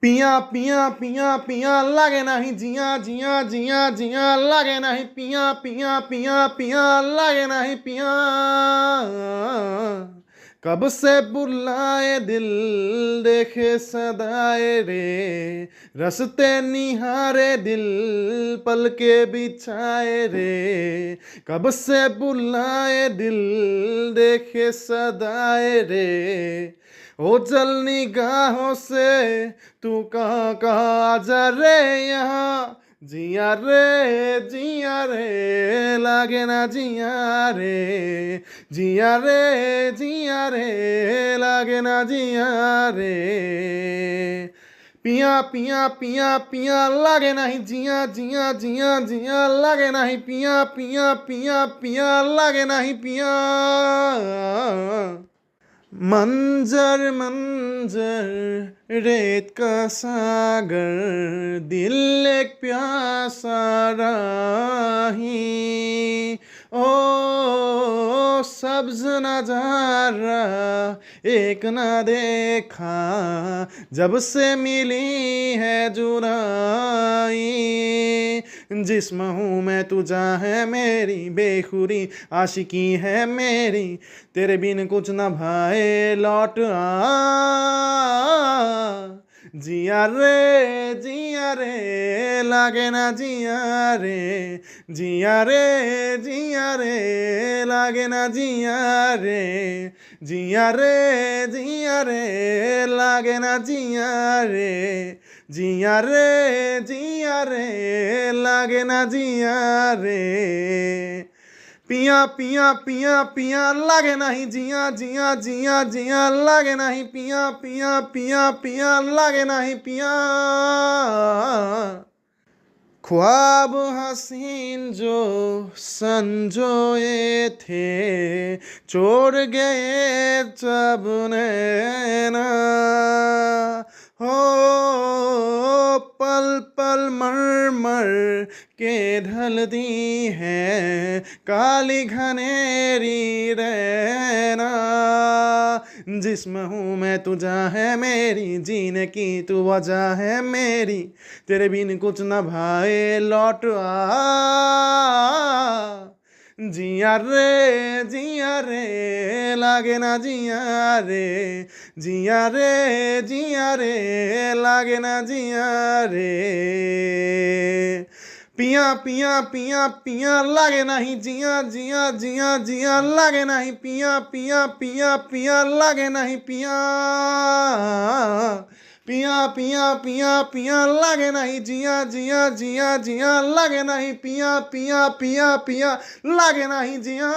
पिया पिया पिया पिया लागे नहीं जिया जिया जिया जिया लागे नहीं पिया पिया पिया पिया लागे नहीं पिया कब से बुलाए दिल देखे सदाए रे रस्ते निहारे दिल पल के बिछाए रे कब से बुलाए दिल देखे सदाए रे ओ जल निगाहों से तू कहाँ कहाँ आजा रे यहाँ जिया रे लागे ना जिया रे लागे ना जिया रे पिया पिया पिया पिया लागे नहीं जिया जिया जिया जिया लागे नहीं पिया पिया पिया पिया लागे नहीं पिया मंजर मंजर रेत का सागर दिल एक प्यासा राही ओ सब्ज नजारा एक ना देखा जब से मिली है जुदाई जिस्म हूँ मैं तुझा है मेरी बेखुरी आशिकी है मेरी तेरे बिन कुछ न भाए लौट आ जिया रे लागे ना जिया रे लागे ना जिया रे लागे ना जिया रे लागे ना जिया रे पिया पिया पिया पिया लागे नहीं जिया जिया जिया जिया लागे नहीं पिया पिया पिया पिया लागे नहीं पिया ख्वाब हसीन जो संजोए थे छोड़ गए जब नैना हो पल पल मर मर के ढलती है काली घनेरी रहना जिस्म हूँ मैं तुझा है मेरी जीने की तू वजह है मेरी तेरे बिन कुछ न भाए लौट आ जिया रे लागे ना जिया रे लागे ना जिया रे पिया पिया पिया पिया लागे नहीं जिया जिया जिया जिया लागे नहीं पिया पिया पिया पिया लागे नहीं पिया पिया पिया पिया पिया लागे नहीं जिया जिया जिया जिया लागे नहीं पिया पिया पिया पिया लागे नहीं जिया